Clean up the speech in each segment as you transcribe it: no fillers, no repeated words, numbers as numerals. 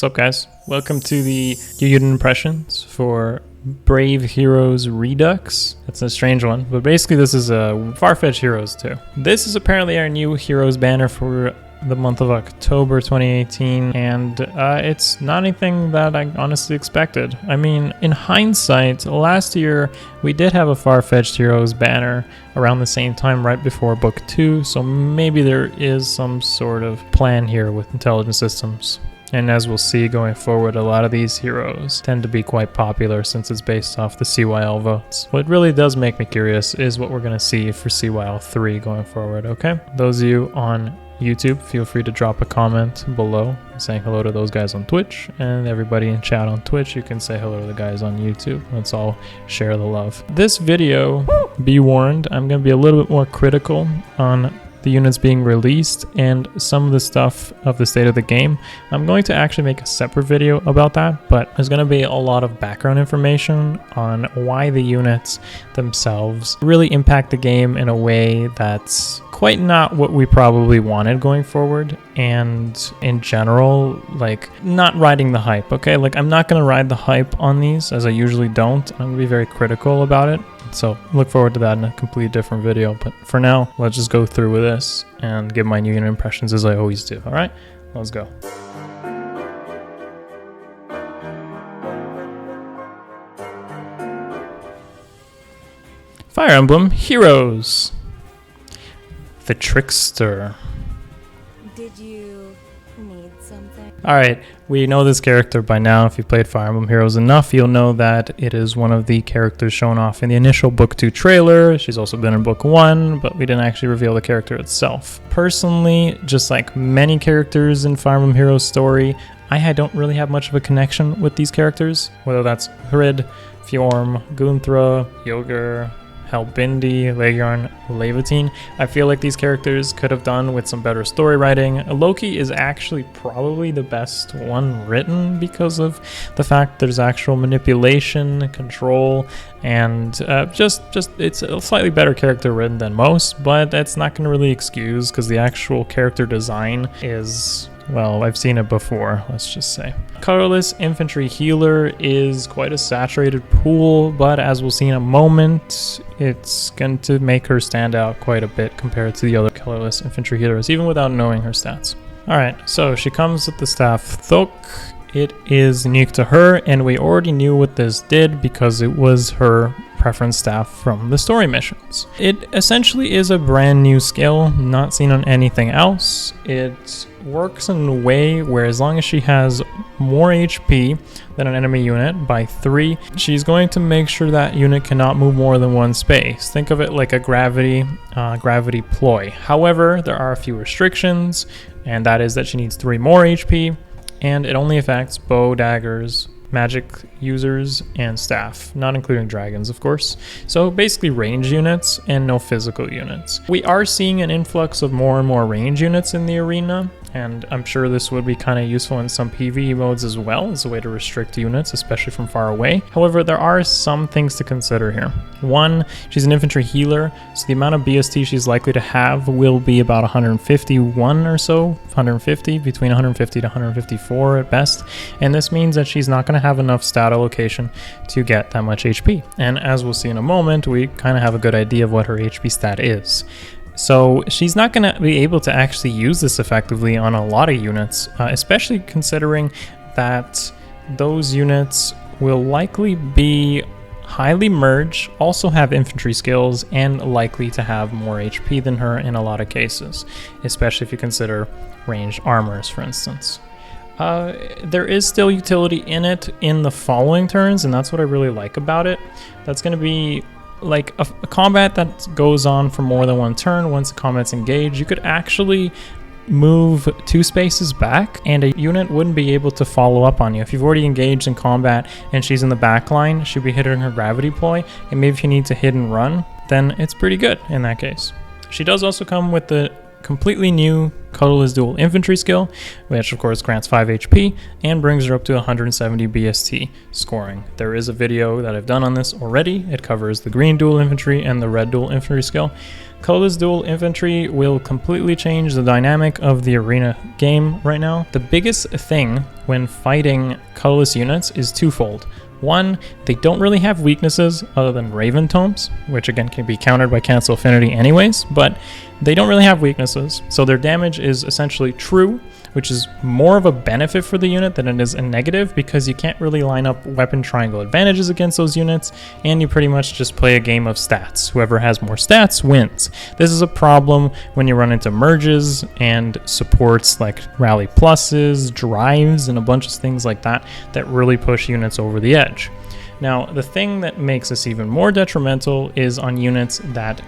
What's up, guys? Welcome to the unit impressions for Brave Heroes Redux. It's a strange one, but basically this is a Far-Fetched Heroes 2. This is apparently our new Heroes banner for the month of October 2018, and it's not anything that I honestly expected. I mean, in hindsight, last year we did have a Far-Fetched Heroes banner around the same time, right before Book 2, so maybe there is some sort of plan here with intelligent systems. And as we'll see going forward, a lot of these heroes tend to be quite popular since it's based off the CYL votes. What really does make me curious is what we're going to see for CYL 3 going forward, okay? Those of you on YouTube, feel free to drop a comment below saying hello to those guys on Twitch, and everybody in chat on Twitch, you can say hello to the guys on YouTube. Let's all share the love. This video, be warned, I'm going to be a little bit more critical on the units being released and some of the stuff of the state of the game. I'm going to actually make a separate video about that, but there's going to be a lot of background information on why the units themselves really impact the game in a way that's quite not what we probably wanted going forward, and in general, like, not riding the hype, okay? Like, I'm not going to ride the hype on these, as I usually don't. I'm going to be very critical about it. So look forward to that in a completely different video. But for now, let's just go through with this and give my new unit impressions as I always do. All right, let's go. Fire Emblem Heroes. The Trickster. Did you need something? Alright, we know this character by now. If you've played Fire Emblem Heroes enough, you'll know that it is one of the characters shown off in the initial Book 2 trailer. She's also been in Book 1, but we didn't actually reveal the character itself. Personally, just like many characters in Fire Emblem Heroes story, I don't really have much of a connection with these characters, whether that's Hrid, Fjorm, Gunthra, Yoghr, Halbindi, Legion, Levatine. I feel like these characters could have done with some better story writing. Loki is actually probably the best one written because of the fact there's actual manipulation, control, and it's a slightly better character written than most, but that's not going to really excuse because the actual character design is, well, I've seen it before, let's just say. Colorless Infantry Healer is quite a saturated pool, but as we'll see in a moment, it's going to make her stand out quite a bit compared to the other Colorless Infantry Healers, even without knowing her stats. Alright, so she comes with the staff Thok. It is unique to her, and we already knew what this did because it was her preference staff from the story missions. It essentially is a brand new skill, not seen on anything else. It works in a way where as long as she has more HP than an enemy unit by 3, she's going to make sure that unit cannot move more than one space. Think of it like a gravity ploy. However, there are a few restrictions, and that is that she needs 3 more HP, and it only affects bow, daggers, magic users, and staff, not including dragons, of course. So basically range units and no physical units. We are seeing an influx of more and more range units in the arena, and I'm sure this would be kind of useful in some PvE modes as well as a way to restrict units, especially from far away. However, there are some things to consider here. One, she's an infantry healer, so the amount of BST she's likely to have will be about 151 or so, 150, between 150 to 154 at best, and this means that she's not going to have enough stat allocation to get that much HP. And as we'll see in a moment, we kind of have a good idea of what her HP stat is. So she's not going to be able to actually use this effectively on a lot of units, especially considering that those units will likely be highly merged, also have infantry skills, and likely to have more HP than her in a lot of cases, especially if you consider ranged armors, for instance. There is still utility in it in the following turns, and that's what I really like about it. That's going to be like a combat that goes on for more than one turn. Once the combat's engaged, you could actually move 2 spaces back and a unit wouldn't be able to follow up on you. If you've already engaged in combat and she's in the back line, she'll be hitting her gravity ploy, and maybe if you need to hit and run, then it's pretty good in that case. She does also come with the completely new colorless dual infantry skill, which of course grants 5 HP and brings her up to 170 BST scoring. There is a video that I've done on this already. It covers the green dual infantry and the red dual infantry skill. Colorless dual infantry will completely change the dynamic of the arena game right now. The biggest thing when fighting colorless units is twofold. One, they don't really have weaknesses other than Raven Tomes, which again can be countered by Cancel Affinity anyways, but they don't really have weaknesses. So their damage is essentially true, which is more of a benefit for the unit than it is a negative, because you can't really line up weapon triangle advantages against those units, and you pretty much just play a game of stats. Whoever has more stats wins. This is a problem when you run into merges and supports like rally pluses, drives, and a bunch of things like that that really push units over the edge. Now, the thing that makes this even more detrimental is on units that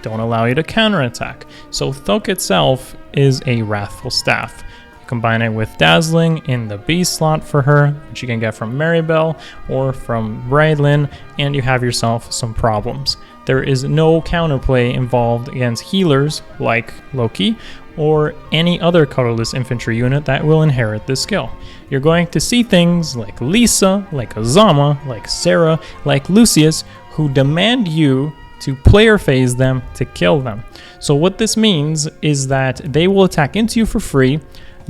don't allow you to counterattack. So Thok itself is a Wrathful Staff. Combine it with Dazzling in the B slot for her, which you can get from Maribel or from Brydlin, and you have yourself some problems. There is no counterplay involved against healers like Loki or any other colorless infantry unit that will inherit this skill. You're going to see things like Lisa, like Azama, like Sarah, like Lucius, who demand you to player phase them to kill them. So what this means is that they will attack into you for free,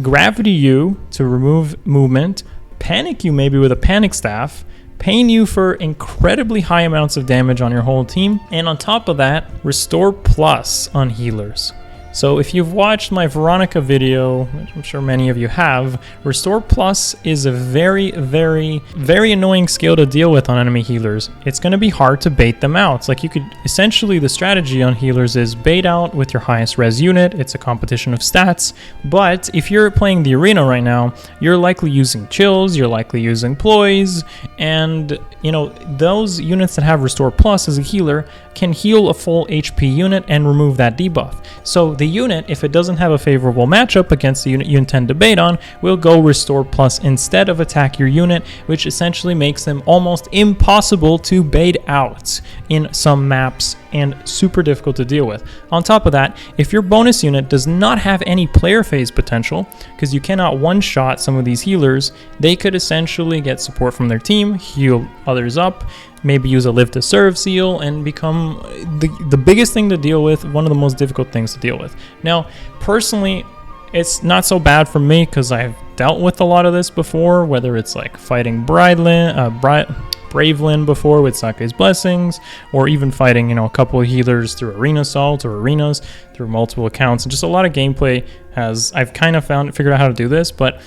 gravity you to remove movement, panic you maybe with a panic staff, pain you for incredibly high amounts of damage on your whole team, and on top of that, restore plus on healers. So if you've watched my Veronica video, which I'm sure many of you have, Restore Plus is a very, very, very annoying skill to deal with on enemy healers. It's going to be hard to bait them out. Like you could, essentially the strategy on healers is bait out with your highest res unit. It's a competition of stats. But if you're playing the arena right now, you're likely using chills, you're likely using ploys, and you know, those units that have Restore Plus as a healer can heal a full HP unit and remove that debuff. So the unit, if it doesn't have a favorable matchup against the unit you intend to bait on, will go Restore Plus instead of attack your unit, which essentially makes them almost impossible to bait out in some maps and super difficult to deal with. On top of that, if your bonus unit does not have any player phase potential, because you cannot one-shot some of these healers, they could essentially get support from their team, heal others up, maybe use a live to serve seal, and become the biggest thing to deal with, one of the most difficult things to deal with. Now, personally, it's not so bad for me because I've dealt with a lot of this before, whether it's like fighting Bravelin before with Sake's Blessings, or even fighting, you know, a couple of healers through Arena Assault or arenas through multiple accounts, and just a lot of gameplay I've kind of figured out how to do this. But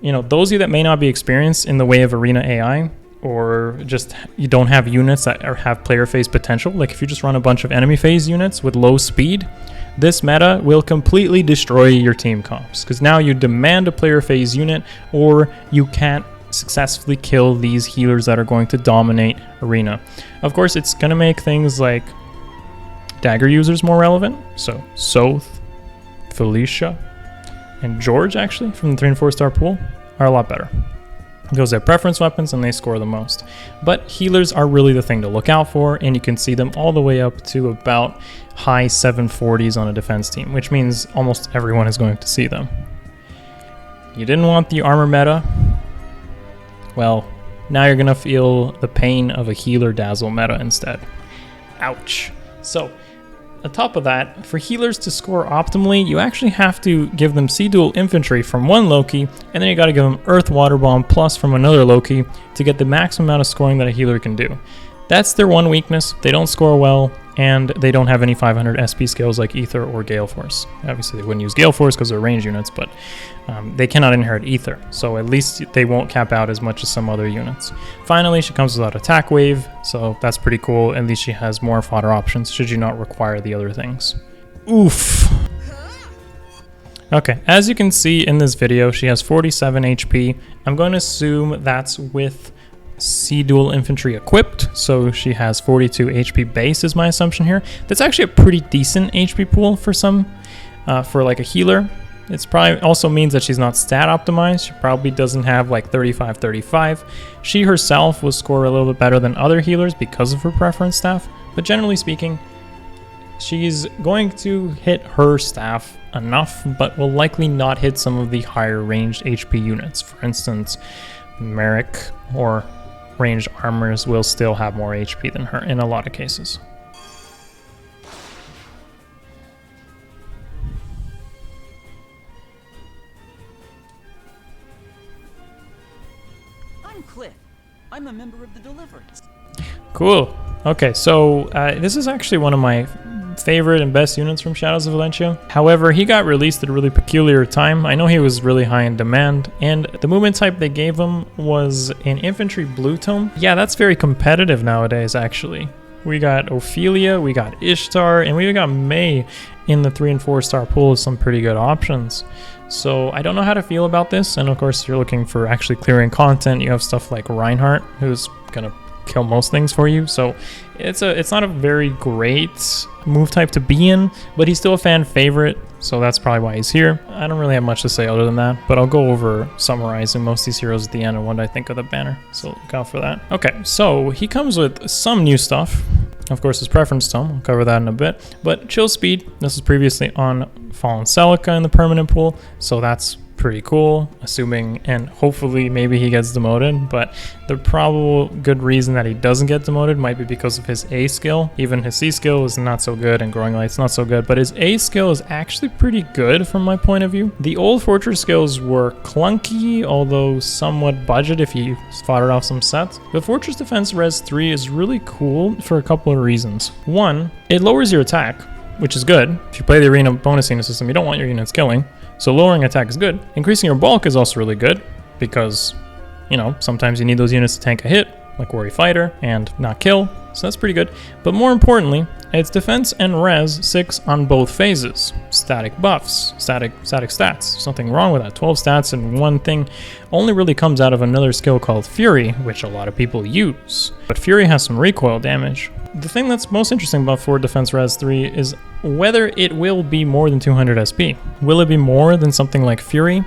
you know, those of you that may not be experienced in the way of arena AI, or just you don't have units that have player phase potential, like if you just run a bunch of enemy phase units with low speed, this meta will completely destroy your team comps, because now you demand a player phase unit or you can't successfully kill these healers that are going to dominate arena. Of course, it's going to make things like dagger users more relevant, so Soth, Felicia, and George actually from the 3 and 4 star pool are a lot better. Those are preference weapons and they score the most. But healers are really the thing to look out for, and you can see them all the way up to about high 740s on a defense team, which means almost everyone is going to see them. You didn't want the armor meta? Well, now you're going to feel the pain of a healer dazzle meta instead. Ouch. So, on top of that, for healers to score optimally, you actually have to give them C-Dual Infantry from one Loki, and then you got to give them Earth Water Bomb plus from another Loki to get the maximum amount of scoring that a healer can do. That's their one weakness. They don't score well, and they don't have any 500 SP skills like Ether or Gale Force. Obviously, they wouldn't use Gale Force because they're range units, but they cannot inherit Ether, so at least they won't cap out as much as some other units. Finally, she comes without Attack Wave, so that's pretty cool. At least she has more fodder options should you not require the other things. Oof. Okay, as you can see in this video, she has 47 HP. I'm going to assume that's with C-Dual Infantry equipped, so she has 42 HP base is my assumption here. That's actually a pretty decent HP pool for for like a healer. It's probably also means that she's not stat optimized. She probably doesn't have like 35. She herself will score a little bit better than other healers because of her preference staff, but generally speaking, she's going to hit her staff enough, but will likely not hit some of the higher ranged HP units. For instance, Merrick or ranged armors will still have more HP than her in a lot of cases. I'm Kliff. I'm a member of the Deliverance. Cool. Okay, so this is actually one of my favorite and best units from Shadows of Valentia. However, he got released at a really peculiar time. I know he was really high in demand, and the movement type they gave him was an infantry blue tome. Yeah, that's very competitive nowadays, actually. We got Ophelia, we got Ishtar, and we got May in the 3 and 4 star pool with some pretty good options. So I don't know how to feel about this, and of course you're looking for actually clearing content. You have stuff like Reinhardt, who's gonna kill most things for you, so it's not a very great move type to be in, but he's still a fan favorite, so that's probably why he's here. I don't really have much to say other than that, but I'll go over summarizing most of these heroes at the end and what I think of the banner, so look out for that. Okay, so he comes with some new stuff. Of course, his preference tome, I'll cover that in a bit, but chill speed, this is previously on Fallen Celica in the permanent pool, so that's pretty cool, assuming and hopefully maybe he gets demoted, but the probable good reason that he doesn't get demoted might be because of his A skill. Even his C skill is not so good and Growing Light's not so good, but his A skill is actually pretty good from my point of view. The old Fortress skills were clunky, although somewhat budget if you fought off some sets. The Fortress Defense Res 3 is really cool for a couple of reasons. One, it lowers your attack, which is good. If you play the arena bonus unit system, you don't want your units killing. So lowering attack is good. Increasing your bulk is also really good because, you know, sometimes you need those units to tank a hit, like Warrior Fighter, and not kill. So that's pretty good. But more importantly, it's defense and res 6 on both phases. Static buffs, static stats. Something wrong with that. 12 stats and one thing only really comes out of another skill called Fury, which a lot of people use. But Fury has some recoil damage. The thing that's most interesting about Forward Defense Res 3 is whether it will be more than 200 SP. Will it be more than something like Fury?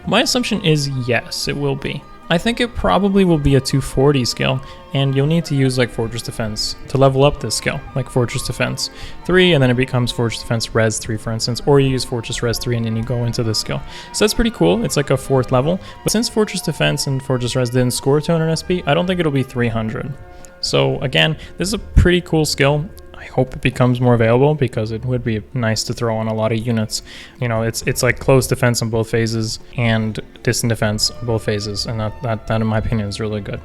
My assumption is yes, it will be. I think it probably will be a 240 skill, and you'll need to use like Fortress Defense to level up this skill, like Fortress Defense 3, and then it becomes Fortress Defense Res 3, for instance, or you use Fortress Res 3 and then you go into this skill. So that's pretty cool. It's like a 4th level, but since Fortress Defense and Fortress Res didn't score 200 SP, I don't think it'll be 300. So again, this is a pretty cool skill. I hope it becomes more available because it would be nice to throw on a lot of units. You know, it's like close defense on both phases and distant defense on both phases, and that in my opinion is really good.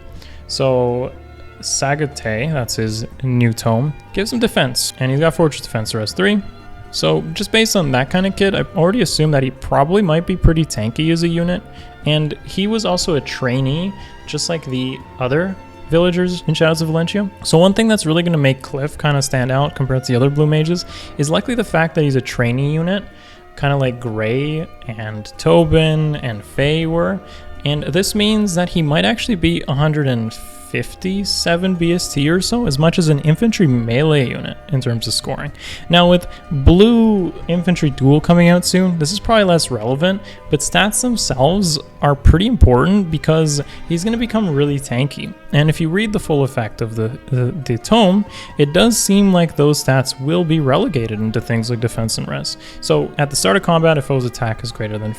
So Sagate, that's his new tome, gives him defense, and he's got Fortress Defense Res 3. So just based on that kind of kit, I already assumed that he probably might be pretty tanky as a unit, and he was also a trainee, just like the other villagers in Shadows of Valentia. So one thing that's really going to make Kliff kind of stand out compared to the other blue mages is likely the fact that he's a trainee unit, kind of like Gray and Tobin and Faye were. And this means that he might actually be 157 BST or so, as much as an infantry melee unit in terms of scoring. Now with blue infantry duel coming out soon, this is probably less relevant, but stats themselves are pretty important because he's going to become really tanky. And if you read the full effect of the tome, it does seem like those stats will be relegated into things like defense and res. So at the start of combat, if foe's attack is greater than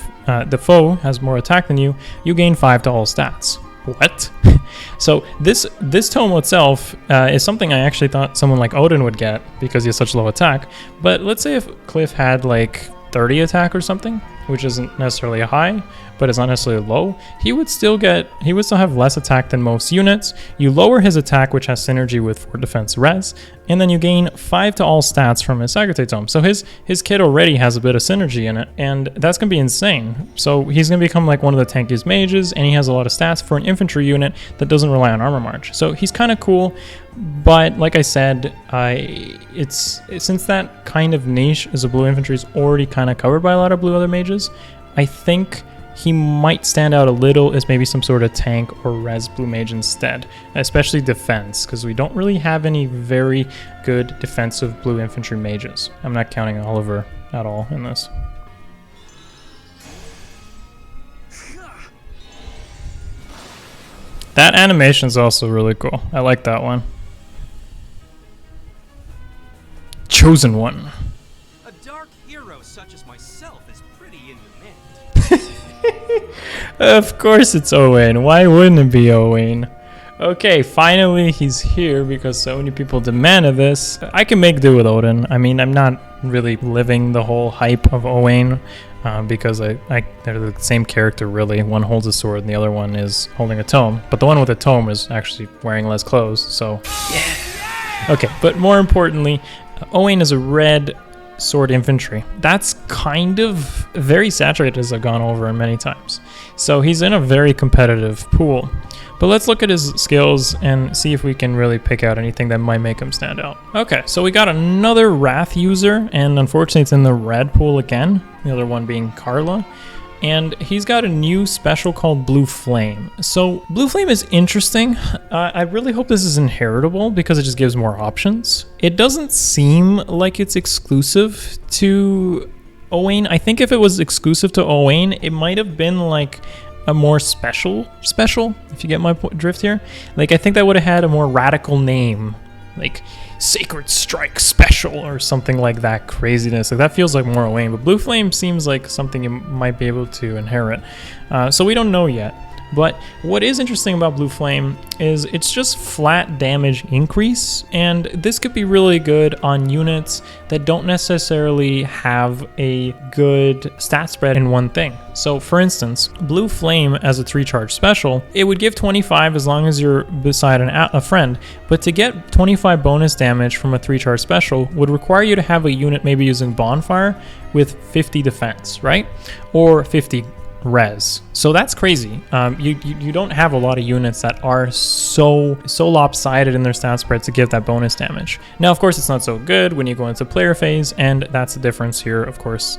the foe has more attack than you gain 5 to all stats. What? So this tome itself is something I actually thought someone like Odin would get because he has such low attack. But let's say if Kliff had like 30 attack or something, which isn't necessarily high, but it's not necessarily low, he would still have less attack than most units. You lower his attack, which has synergy with 4 defense res, and then you gain 5 to all stats from his Sagate tome. So his kit already has a bit of synergy in it, and that's gonna be insane. So he's gonna become like one of the tankiest mages, and he has a lot of stats for an infantry unit that doesn't rely on armor march. So he's kind of cool, but like I said, since that kind of niche as a blue infantry is already kind of covered by a lot of blue other mages, I think he might stand out a little as maybe some sort of tank or res blue mage instead, especially defense, because we don't really have any very good defensive blue infantry mages. I'm not counting Oliver at all in this. That animation is also really cool. I like that one. Chosen One. A dark hero such as myself is pretty in demand. Of course it's Owain. Why wouldn't it be Owain? Okay, finally he's here because so many people demanded this. I can make do with Odin. I mean, I'm not really living the whole hype of Owain because they're the same character really. One holds a sword and the other one is holding a tome. But the one with a tome is actually wearing less clothes, so yeah. Okay, but more importantly, Owain is a red sword infantry. That's kind of very saturated, as I've gone over many times. So he's in a very competitive pool. But let's look at his skills and see if we can really pick out anything that might make him stand out. Okay, so we got another Wrath user, and unfortunately it's in the red pool again, the other one being Carla. And he's got a new special called Blue Flame. So Blue Flame is interesting. I really hope this is inheritable because it just gives more options. It doesn't seem like it's exclusive to Owain. I think if it was exclusive to Owain, it might have been like a more special, if you get my drift here. Like, I think that would have had a more radical name, like Sacred Strike Special or something like that craziness. Like, that feels like more Owain, but Blue Flame seems like something you might be able to inherit. So we don't know yet. But what is interesting about Blue Flame is it's just flat damage increase, and this could be really good on units that don't necessarily have a good stat spread in one thing. So for instance, Blue Flame as a 3-charge special, it would give 25 as long as you're beside a friend, but to get 25 bonus damage from a 3-charge special would require you to have a unit maybe using Bonfire with 50 defense, right? Or 50 res. So that's crazy. You don't have a lot of units that are so lopsided in their stat spread to give that bonus damage. Now, of course, it's not so good when you go into player phase, and that's the difference here. Of course,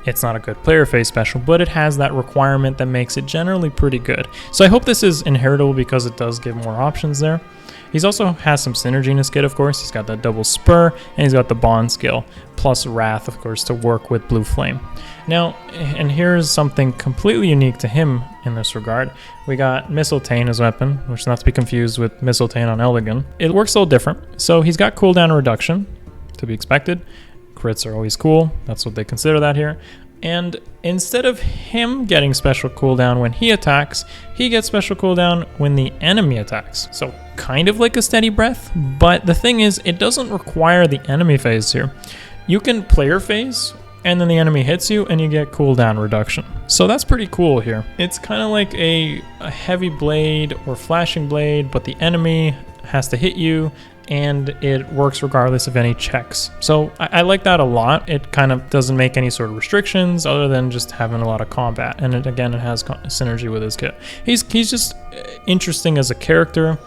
it's not a good player phase special, but it has that requirement that makes it generally pretty good. So I hope this is inheritable because it does give more options there. He's also has some synergy in his kit, of course. He's got that double spur, and he's got the bond skill, plus Wrath, of course, to work with Blue Flame. Now, and here's something completely unique to him in this regard. We got Mistletoe as weapon, which is not to be confused with Mistletoe on Elegant. It works a little different. So he's got cooldown reduction, to be expected. Crits are always cool. That's what they consider that here. And instead of him getting special cooldown when he attacks, he gets special cooldown when the enemy attacks. So kind of like a steady breath, but the thing is, it doesn't require the enemy phase here. You can player phase, and then the enemy hits you, and you get cooldown reduction. So that's pretty cool here. It's kind of like a heavy blade or flashing blade, but the enemy has to hit you, and it works regardless of any checks. So I like that a lot. It kind of doesn't make any sort of restrictions other than just having a lot of combat. And again, it has synergy with his kit. He's just interesting as a character.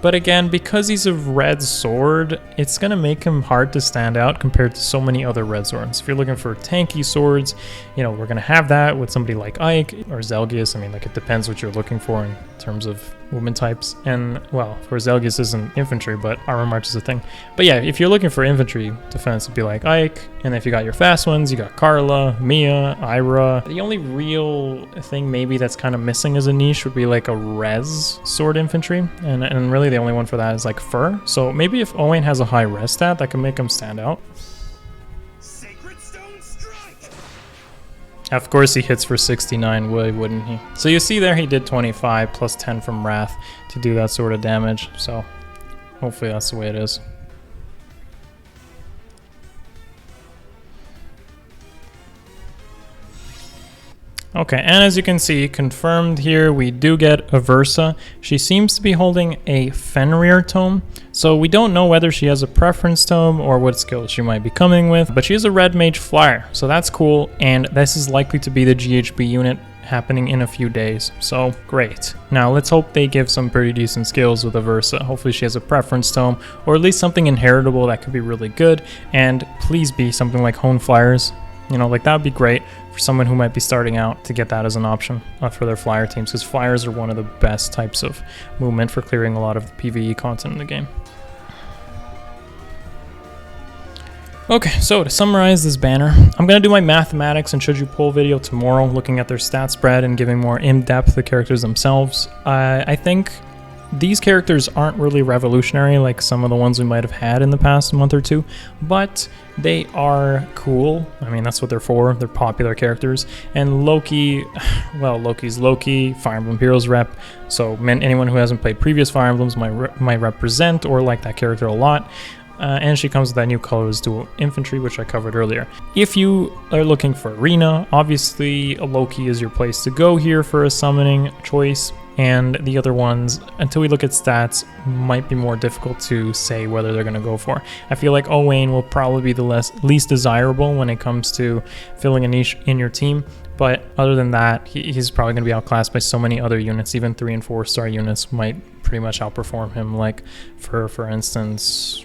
But again, because he's a red sword, it's going to make him hard to stand out compared to so many other red swords. If you're looking for tanky swords, you know, we're going to have that with somebody like Ike or Zelgius. I mean, like, it depends what you're looking for in terms of movement types. And, well, for Zelgius isn't infantry, but armor march is a thing. But yeah, if you're looking for infantry defense, it'd be like Ike. And if you got your fast ones, you got Carla, Mia, Ira. The only real thing maybe that's kind of missing as a niche would be like a res sword infantry. And really the only one for that is like Fur. So maybe if Owain has a high res stat, that can make him stand out. Sacred Stone Strike! Of course he hits for 69, wouldn't he? So you see there he did 25 plus 10 from Wrath to do that sort of damage. So hopefully that's the way it is. Okay, and as you can see, confirmed here, we do get Aversa. She seems to be holding a Fenrir tome, so we don't know whether she has a preference tome or what skills she might be coming with, but she is a red mage flyer, so that's cool, and this is likely to be the GHB unit happening in a few days, so great. Now let's hope they give some pretty decent skills with Aversa. Hopefully she has a preference tome, or at least something inheritable that could be really good, and please be something like Hone Flyers. You know, like, that would be great for someone who might be starting out to get that as an option for their flyer teams, because flyers are one of the best types of movement for clearing a lot of the PvE content in the game. Okay, so to summarize this banner, I'm going to do my mathematics and should you poll video tomorrow, looking at their stat spread and giving more in-depth the characters themselves. I think these characters aren't really revolutionary like some of the ones we might have had in the past month or two, but they are cool. I mean, that's what they're for. They're popular characters. And Loki, well, Loki's Loki, Fire Emblem Heroes rep, so anyone who hasn't played previous Fire Emblems might represent or like that character a lot. And she comes with that new colorless dual infantry, which I covered earlier. If you are looking for arena, obviously Loki is your place to go here for a summoning choice, and the other ones, until we look at stats, might be more difficult to say whether they're going to go for. I feel like Owain will probably be the least desirable when it comes to filling a niche in your team, but other than that, he's probably going to be outclassed by so many other units. Even 3 and 4 star units might pretty much outperform him, like for instance...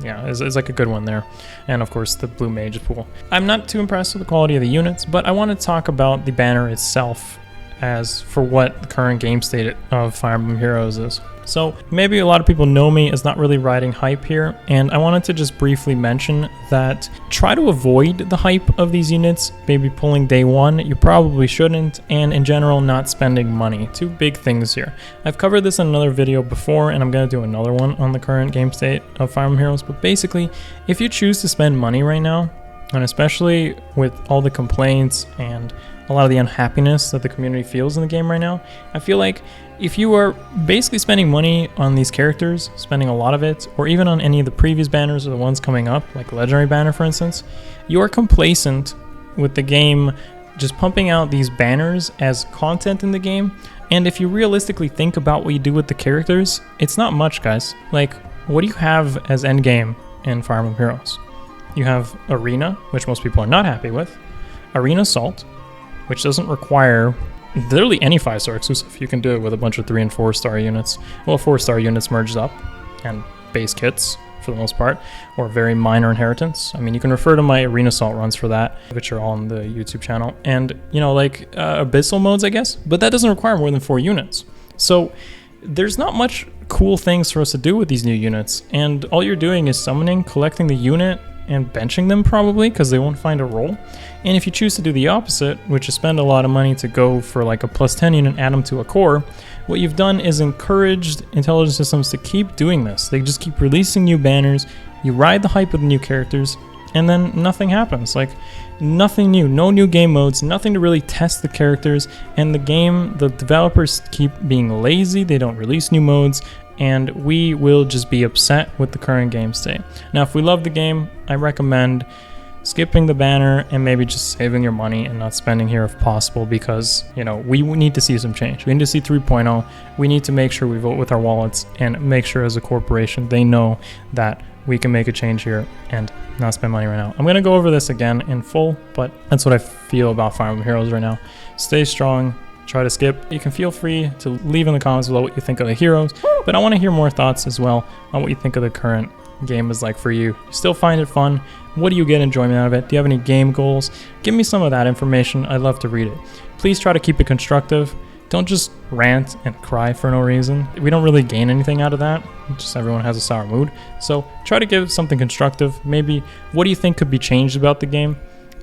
yeah, it's like a good one there. And of course the blue mage pool. I'm not too impressed with the quality of the units, but I want to talk about the banner itself as for what the current game state of Fire Emblem Heroes is. So maybe a lot of people know me as not really riding hype here, and I wanted to just briefly mention that try to avoid the hype of these units, maybe pulling day one, you probably shouldn't, and in general not spending money. Two big things here. I've covered this in another video before, and I'm going to do another one on the current game state of Fire Emblem Heroes, but basically, if you choose to spend money right now, and especially with all the complaints and a lot of the unhappiness that the community feels in the game right now, I feel like if you are basically spending money on these characters, spending a lot of it, or even on any of the previous banners or the ones coming up, like Legendary Banner for instance, you are complacent with the game just pumping out these banners as content in the game. And if you realistically think about what you do with the characters, it's not much, guys. Like, what do you have as endgame in Fire Emblem Heroes? You have Arena, which most people are not happy with, Arena Assault, which doesn't require literally any 5-star exclusive. You can do it with a bunch of 3 and 4-star units. Well, 4-star units merged up, and base kits for the most part, or very minor inheritance. I mean, you can refer to my Arena Assault runs for that, which are all on the YouTube channel. And, you know, like Abyssal modes, I guess, but that doesn't require more than 4 units. So there's not much cool things for us to do with these new units, and all you're doing is summoning, collecting the unit, and benching them probably because they won't find a role. And if you choose to do the opposite, which is spend a lot of money to go for like a +10 unit, add them to a core, what you've done is encouraged intelligent systems to keep doing this. They just keep releasing new banners, you ride the hype of the new characters, and then nothing happens. Like, nothing new, no new game modes, nothing to really test the characters, and the developers keep being lazy, they don't release new modes, and we will just be upset with the current game state. Now, if we love the game, I recommend skipping the banner and maybe just saving your money and not spending here if possible, because, you know, we need to see some change. We need to see 3.0. We need to make sure we vote with our wallets and make sure as a corporation they know that we can make a change here and not spend money right now. I'm going to go over this again in full, but that's what I feel about Fire Emblem Heroes right now. Stay strong. Try to skip. You can feel free to leave in the comments below what you think of the heroes, but I want to hear more thoughts as well on what you think of the current game is like for you. You still find it fun? What do you get enjoyment out of it? Do you have any game goals? Give me some of that information. I'd love to read it. Please try to keep it constructive. Don't just rant and cry for no reason. We don't really gain anything out of that. Just everyone has a sour mood. So try to give something constructive. Maybe what do you think could be changed about the game?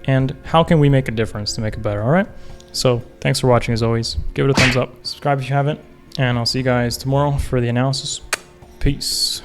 And how can we make a difference to make it better, all right? So thanks for watching as always. Give it a thumbs up. Subscribe if you haven't. And I'll see you guys tomorrow for the analysis. Peace.